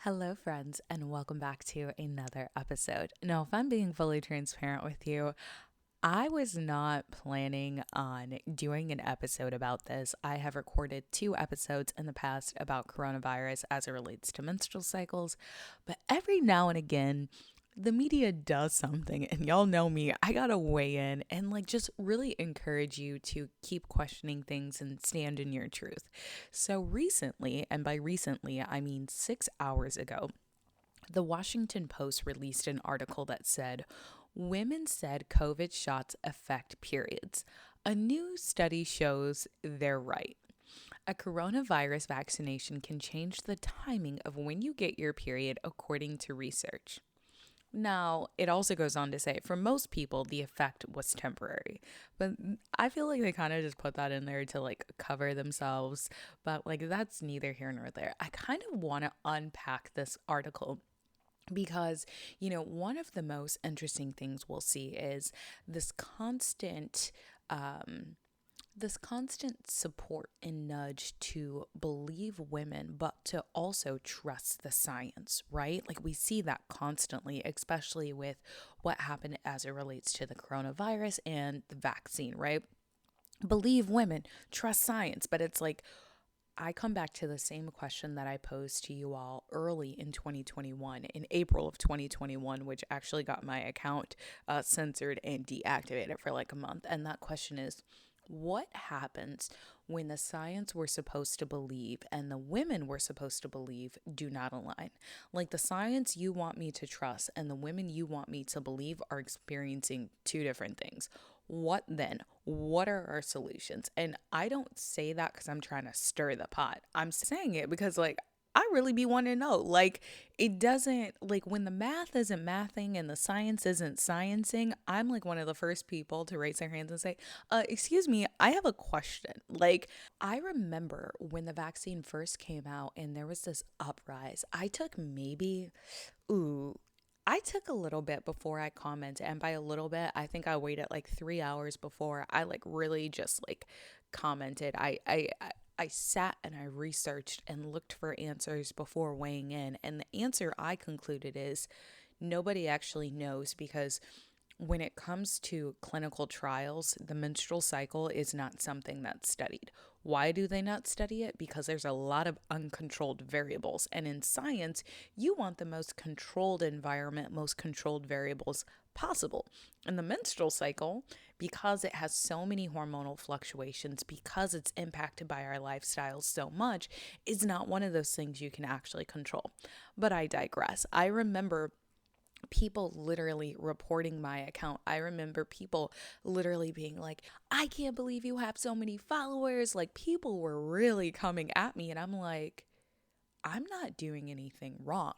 Hello, friends, and welcome back to another episode. Now, if I'm being fully transparent with you, I was not planning on doing an episode about this. I have recorded two episodes in the past about coronavirus as it relates to menstrual cycles, but every now and again, the media does something, and y'all know me, I gotta weigh in and just really encourage you to keep questioning things and stand in your truth. So, recently, and by recently, I mean 6 hours ago, the Washington Post released an article that said, "Women said COVID shots affect periods. A new study shows they're right. A coronavirus vaccination can change the timing of when you get your period, according to research." Now, it also goes on to say, for most people, the effect was temporary. But I feel like they kind of just put that in there to cover themselves. But that's neither here nor there. I kind of want to unpack this article because, one of the most interesting things we'll see is this constant this constant support and nudge to believe women, but to also trust the science, right? Like we see that constantly, especially with what happened as it relates to the coronavirus and the vaccine, right? Believe women, trust science, but it's like, I come back to the same question that I posed to you all early in 2021, in April of 2021, which actually got my account censored and deactivated for like a month. And that question is, what happens when the science we're supposed to believe and the women we're supposed to believe do not align? Like the science you want me to trust and the women you want me to believe are experiencing two different things. What then? What are our solutions? And I don't say that because I'm trying to stir the pot. I'm saying it because, I really be wanting to know. It doesn't, when the math isn't mathing and the science isn't sciencing, I'm like one of the first people to raise their hands and say, excuse me, I have a question. I remember when the vaccine first came out and there was this uprise. Ooh, I took a little bit before I commented, and by a little bit, I think I waited like 3 hours before I really just commented. I sat and I researched and looked for answers before weighing in, and the answer I concluded is nobody actually knows because when it comes to clinical trials, the menstrual cycle is not something that's studied. Why do they not study it? Because there's a lot of uncontrolled variables. And in science, you want the most controlled environment, most controlled variables possible. And the menstrual cycle, because it has so many hormonal fluctuations, because it's impacted by our lifestyles so much, is not one of those things you can actually control. But I digress. I remember people literally reporting my account. I remember people literally being like, I can't believe you have so many followers. Like, people were really coming at me, and I'm like, I'm not doing anything wrong.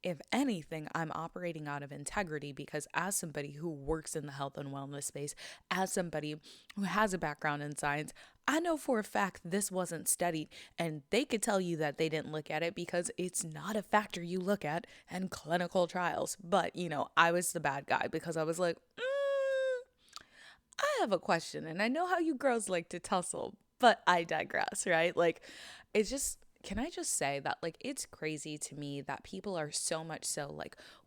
If anything, I'm operating out of integrity because, as somebody who works in the health and wellness space, as somebody who has a background in science, I know for a fact this wasn't studied, and they could tell you that they didn't look at it because it's not a factor you look at in clinical trials. But, I was the bad guy because I was like, I have a question, and I know how you girls like to tussle, but I digress, right? It's just, can I just say that, it's crazy to me that people are so much so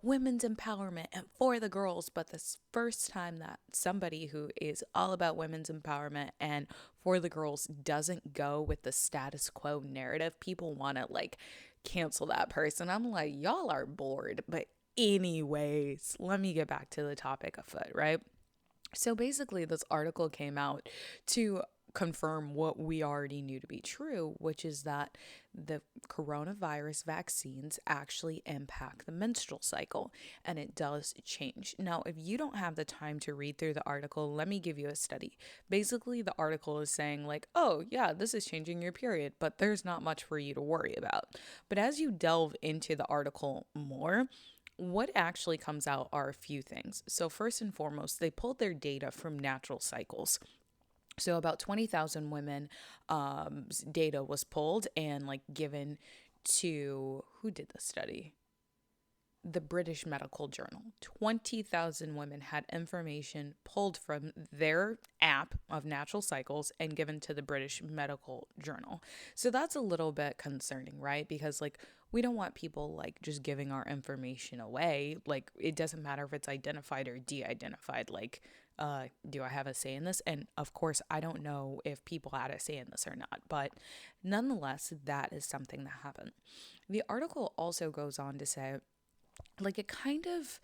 women's empowerment and for the girls, but this first time that somebody who is all about women's empowerment and for the girls doesn't go with the status quo narrative, people want to, cancel that person. I'm like, y'all are bored. But, anyways, let me get back to the topic afoot, right? So basically, this article came out to confirm what we already knew to be true, which is that the coronavirus vaccines actually impact the menstrual cycle and it does change. Now, if you don't have the time to read through the article, let me give you a study. Basically, the article is saying, oh, yeah, this is changing your period, but there's not much for you to worry about. But as you delve into the article more, what actually comes out are a few things. So, first and foremost, they pulled their data from natural cycles. So, about 20,000 women data was pulled and given to who did the study? the British Medical Journal. 20,000 women had information pulled from their app of natural cycles and given to the British Medical Journal. So that's a little bit concerning, right? Because, like, we don't want people like just giving our information away. Like, it doesn't matter if it's identified or de-identified. Like, do I have a say in this? And of course, I don't know if people had a say in this or not, but nonetheless, that is something that happened. The article also goes on to say, like, it kind of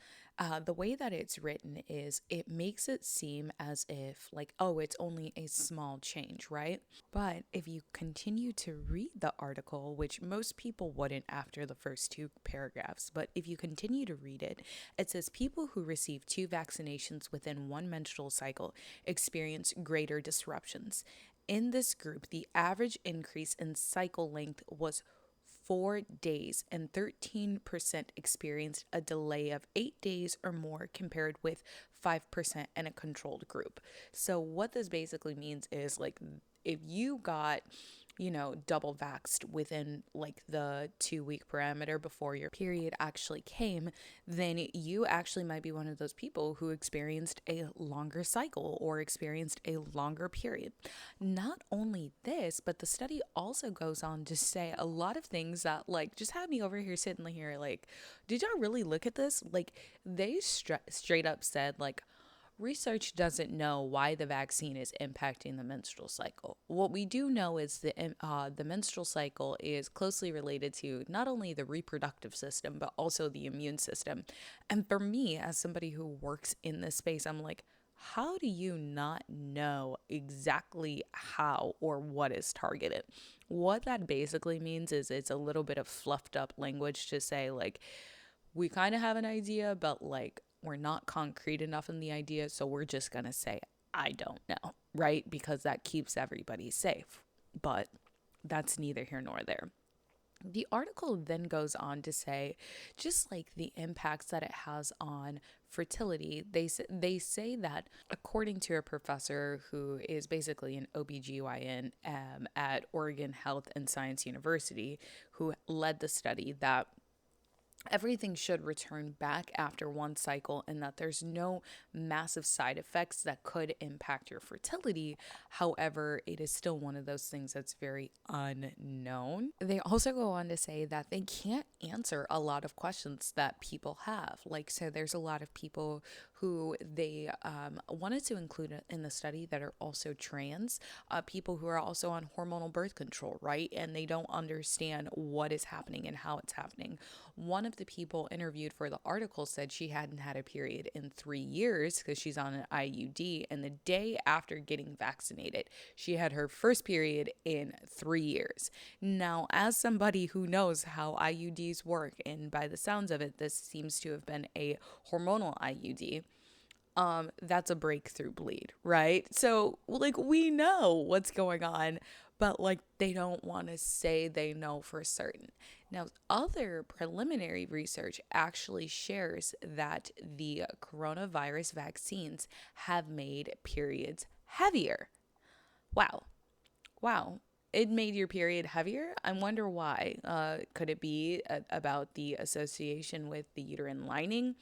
the way that it's written is it makes it seem as if, like, oh, it's only a small change, right? But if you continue to read the article, which most people wouldn't after the first two paragraphs, but if you continue to read it, it says people who receive 2 vaccinations within one menstrual cycle experience greater disruptions. In this group, the average increase in cycle length was 4 days, and 13% experienced a delay of 8 days or more, compared with 5% in a controlled group. So, what this basically means is, like, if you got, double vaxxed within like the 2 week parameter before your period actually came, then you actually might be one of those people who experienced a longer cycle or experienced a longer period. Not only this, but the study also goes on to say a lot of things that, like, just had me over here sitting here like, did y'all really look at this? Like, they straight up said, like, research doesn't know why the vaccine is impacting the menstrual cycle. What we do know is that the menstrual cycle is closely related to not only the reproductive system, but also the immune system. And for me, as somebody who works in this space, I'm like, how do you not know exactly how or what is targeted? What that basically means is it's a little bit of fluffed up language to say, like, we kind of have an idea, but, like, we're not concrete enough in the idea, so we're just going to say, I don't know, right? Because that keeps everybody safe. But that's neither here nor there. The article then goes on to say, just like the impacts that it has on fertility, they say that, according to a professor who is basically an OBGYN at Oregon Health and Science University, who led the study, that everything should return back after one cycle and that there's no massive side effects that could impact your fertility. However, it is still one of those things that's very unknown. They also go on to say that they can't answer a lot of questions that people have. Like, so there's a lot of people who they wanted to include in the study that are also trans, people who are also on hormonal birth control, right? And they don't understand what is happening and how it's happening. One of the people interviewed for the article said she hadn't had a period in 3 years because she's on an IUD. And the day after getting vaccinated, she had her first period in 3 years. Now, as somebody who knows how IUDs work, and by the sounds of it, this seems to have been a hormonal IUD, that's a breakthrough bleed, right? So, like, we know what's going on, but, like, they don't want to say they know for certain. Now, other preliminary research actually shares that the coronavirus vaccines have made periods heavier. Wow. Wow. It made your period heavier? I wonder why. Could it be about the association with the uterine lining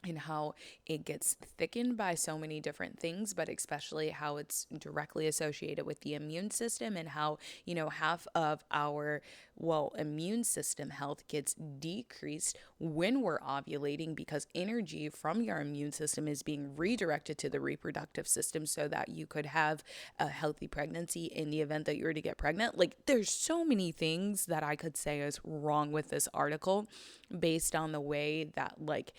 and how it gets thickened by so many different things, but especially how it's directly associated with the immune system, and how, half of our, immune system health gets decreased when we're ovulating, because energy from your immune system is being redirected to the reproductive system so that you could have a healthy pregnancy in the event that you were to get pregnant. Like, there's so many things that I could say is wrong with this article based on the way that, like,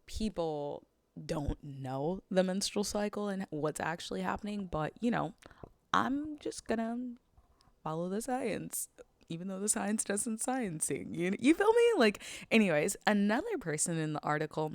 people don't know the menstrual cycle and what's actually happening. But, I'm just gonna follow the science, even though the science doesn't sciencing. You feel me? Like, anyways, another person in the article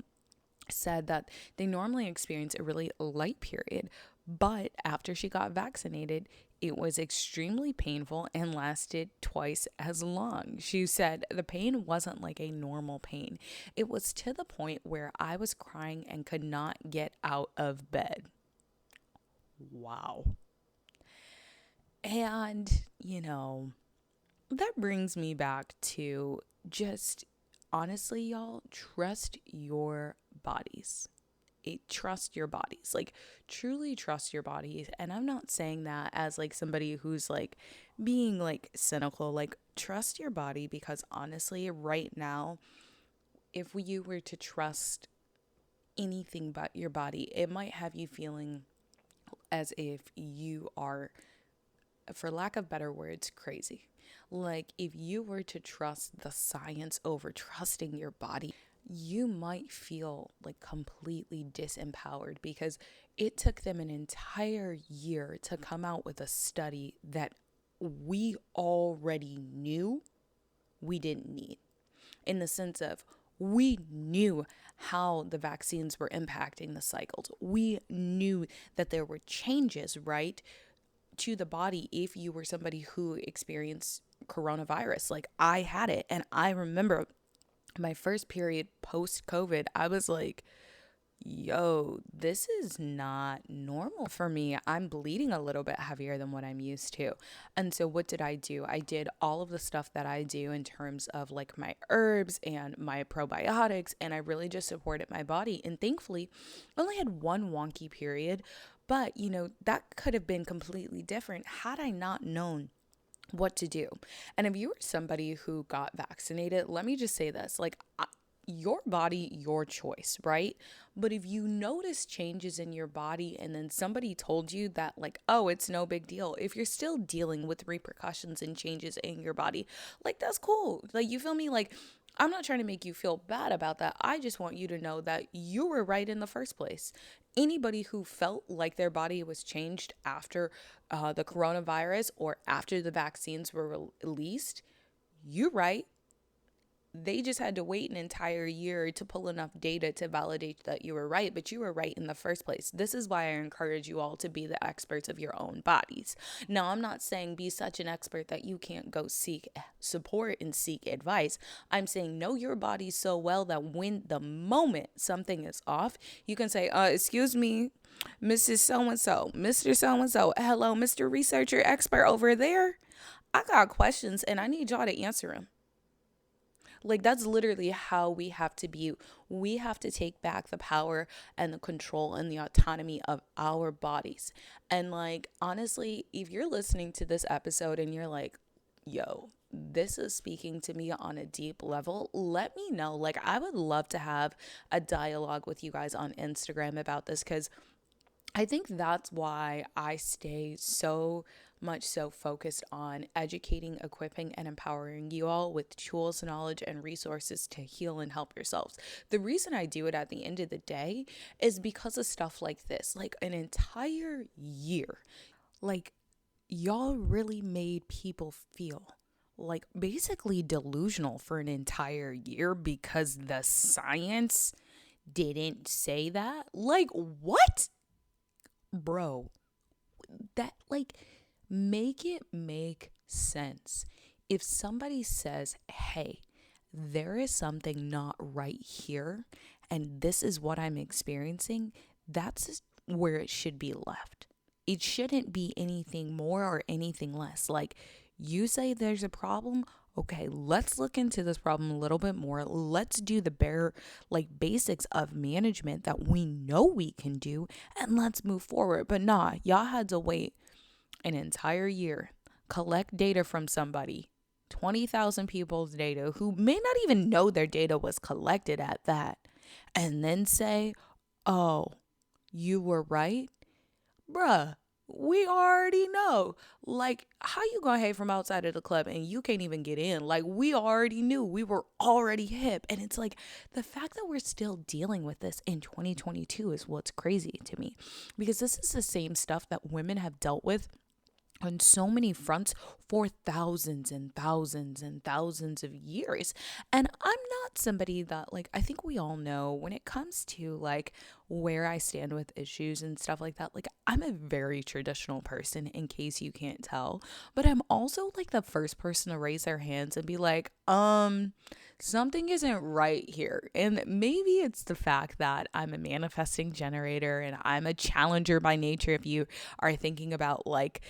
said that they normally experience a really light period, but after she got vaccinated, it was extremely painful and lasted twice as long. She said the pain wasn't like a normal pain. It was to the point where I was crying and could not get out of bed. Wow. And, that brings me back to just honestly, y'all, trust your bodies. Trust your bodies, like truly trust your bodies. And I'm not saying that as like somebody who's like being like cynical, like trust your body, because honestly, right now, if you were to trust anything but your body, it might have you feeling as if you are, for lack of better words, crazy. Like if you were to trust the science over trusting your body, you might feel like completely disempowered, because it took them an entire year to come out with a study that we already knew we didn't need, in the sense of we knew how the vaccines were impacting the cycles. We knew that there were changes, right, to the body if you were somebody who experienced coronavirus. Like I had it, and I remember my first period post COVID, I was like, yo, this is not normal for me. I'm bleeding a little bit heavier than what I'm used to. And so what did I do? I did all of the stuff that I do in terms of like my herbs and my probiotics, and I really just supported my body. And thankfully, I only had one wonky period, but that could have been completely different had I not known what to do. And if you were somebody who got vaccinated, let me just say this, like, your body, your choice, right? But if you notice changes in your body and then somebody told you that, like, oh, it's no big deal, if you're still dealing with repercussions and changes in your body, like, that's cool. Like, you feel me? Like, I'm not trying to make you feel bad about that. I just want you to know that you were right in the first place. Anybody who felt like their body was changed after the coronavirus or after the vaccines were released, you're right. They just had to wait an entire year to pull enough data to validate that you were right, but you were right in the first place. This is why I encourage you all to be the experts of your own bodies. Now, I'm not saying be such an expert that you can't go seek support and seek advice. I'm saying know your body so well that when the moment something is off, you can say, excuse me, Mrs. So-and-so, Mr. So-and-so, hello, Mr. Researcher expert over there. I got questions and I need y'all to answer them. Like, that's literally how we have to be. We have to take back the power and the control and the autonomy of our bodies. And like, honestly, if you're listening to this episode and you're like, yo, this is speaking to me on a deep level, let me know. Like, I would love to have a dialogue with you guys on Instagram about this, because I think that's why I stay so much so focused on educating, equipping, and empowering you all with tools, knowledge, and resources to heal and help yourselves. The reason I do it at the end of the day is because of stuff like this. Like an entire year, like y'all really made people feel like basically delusional for an entire year because the science didn't say that. Like, what? Bro, that, like, make it make sense. If somebody says, hey, there is something not right here, and this is what I'm experiencing, that's where it should be left. It shouldn't be anything more or anything less. Like, you say there's a problem. Okay, let's look into this problem a little bit more. Let's do the bare, like, basics of management that we know we can do, and let's move forward. But nah, y'all had to wait an entire year, collect data from somebody, 20,000 people's data who may not even know their data was collected at that, and then say, oh, you were right? Bruh, we already know. Like, how you gonna hate from outside of the club and you can't even get in? Like, we already knew. We were already hip. And it's like, the fact that we're still dealing with this in 2022 is what's crazy to me, because this is the same stuff that women have dealt with on so many fronts for thousands and thousands and thousands of years. And I'm not somebody that, like, I think we all know when it comes to like where I stand with issues and stuff like that, like, I'm a very traditional person, in case you can't tell, but I'm also like the first person to raise their hands and be like, something isn't right here. And maybe it's the fact that I'm a manifesting generator and I'm a challenger by nature. If you are thinking about like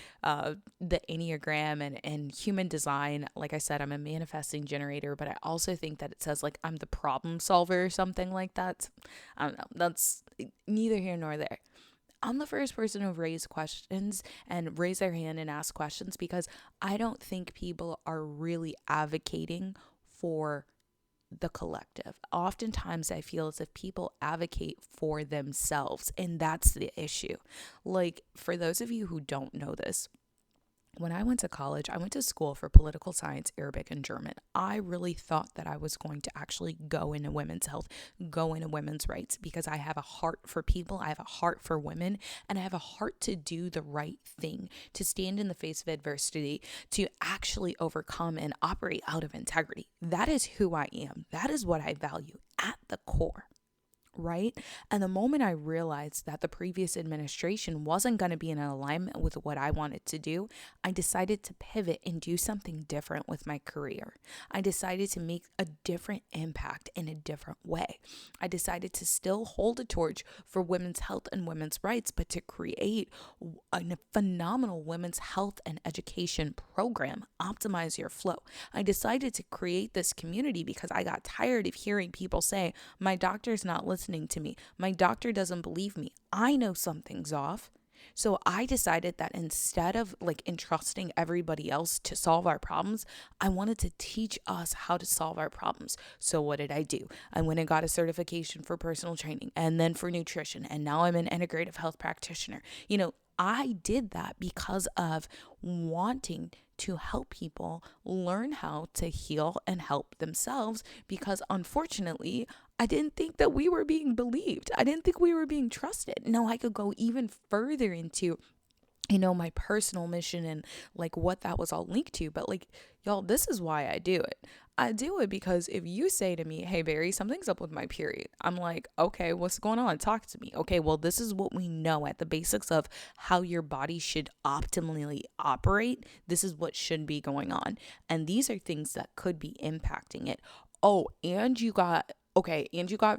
the Enneagram and human design. Like I said, I'm a manifesting generator, but I also think that it says like I'm the problem solver or something like that. I don't know. That's neither here nor there. I'm the first person to raise questions and raise their hand and ask questions because I don't think people are really advocating for the collective. Oftentimes, I feel as if people advocate for themselves, and that's the issue. Like, for those of you who don't know this, when I went to college, I went to school for political science, Arabic, and German. I really thought that I was going to actually go into women's health, go into women's rights, because I have a heart for people, I have a heart for women, and I have a heart to do the right thing, to stand in the face of adversity, to actually overcome and operate out of integrity. That is who I am. That is what I value at the core. Right? And the moment I realized that the previous administration wasn't going to be in alignment with what I wanted to do, I decided to pivot and do something different with my career. I decided to make a different impact in a different way. I decided to still hold a torch for women's health and women's rights, but to create a phenomenal women's health and education program, Optimize Your Flow. I decided to create this community because I got tired of hearing people say, my doctor's not listening to me. My doctor doesn't believe me. I know something's off. So I decided that instead of like entrusting everybody else to solve our problems, I wanted to teach us how to solve our problems. So what did I do? I went and got a certification for personal training and then for nutrition. And now I'm an integrative health practitioner. I did that because of wanting to help people learn how to heal and help themselves, because unfortunately, I didn't think that we were being believed. I didn't think we were being trusted. Now I could go even further into my personal mission and like what that was all linked to. But like, y'all, this is why I do it. I do it because if you say to me, hey, Barry, something's up with my period, I'm like, okay, what's going on? Talk to me. Okay, well, this is what we know at the basics of how your body should optimally operate. This is what should be going on. And these are things that could be impacting it. Oh, and you got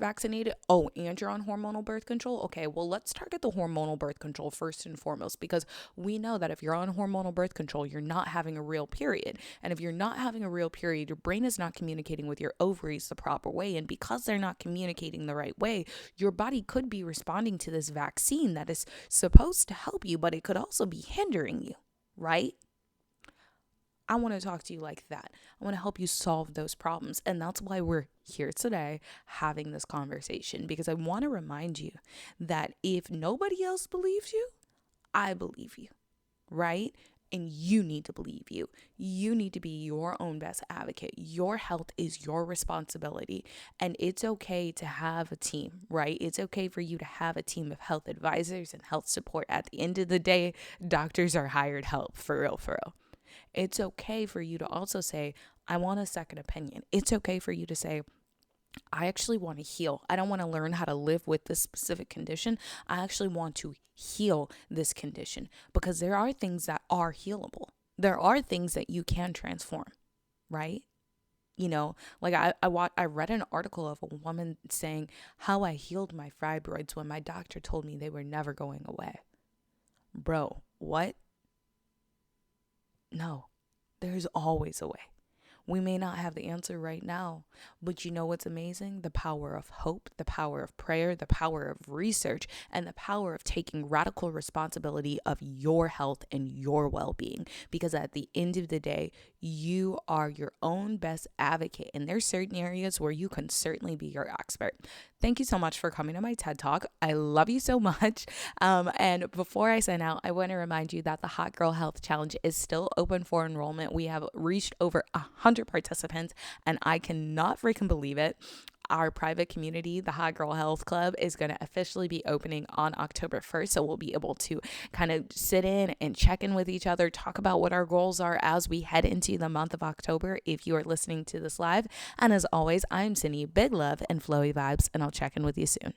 vaccinated. Oh, and you're on hormonal birth control. Okay, well, let's target the hormonal birth control first and foremost, because we know that if you're on hormonal birth control, you're not having a real period. And if you're not having a real period, your brain is not communicating with your ovaries the proper way. And because they're not communicating the right way, your body could be responding to this vaccine that is supposed to help you, but it could also be hindering you, right? I want to talk to you like that. I want to help you solve those problems. And that's why we're here today having this conversation, because I want to remind you that if nobody else believes you, I believe you, right? And you need to believe you. You need to be your own best advocate. Your health is your responsibility. And it's okay to have a team, right? It's okay for you to have a team of health advisors and health support. At the end of the day, doctors are hired help, for real, for real. It's okay for you to also say, I want a second opinion. It's okay for you to say, I actually want to heal. I don't want to learn how to live with this specific condition. I actually want to heal this condition, because there are things that are healable. There are things that you can transform, right? Like I read an article of a woman saying how I healed my fibroids when my doctor told me they were never going away. Bro, what? No, there's always a way. We may not have the answer right now, but you know what's amazing? The power of hope, the power of prayer, the power of research, and the power of taking radical responsibility of your health and your well-being. Because at the end of the day, you are your own best advocate, and there's certain areas where you can certainly be your expert. Thank you so much for coming to my TED Talk. I love you so much. And before I sign out, I want to remind you that the Hot Girl Health Challenge is still open for enrollment. We have reached over 100 participants, and I cannot freaking believe it. Our private community, the Hot Girl Health Club, is going to officially be opening on October 1st. So we'll be able to kind of sit in and check in with each other, talk about what our goals are as we head into the month of October, if you are listening to this live. And as always, I'm Cindy, big love and flowy vibes, and I'll check in with you soon.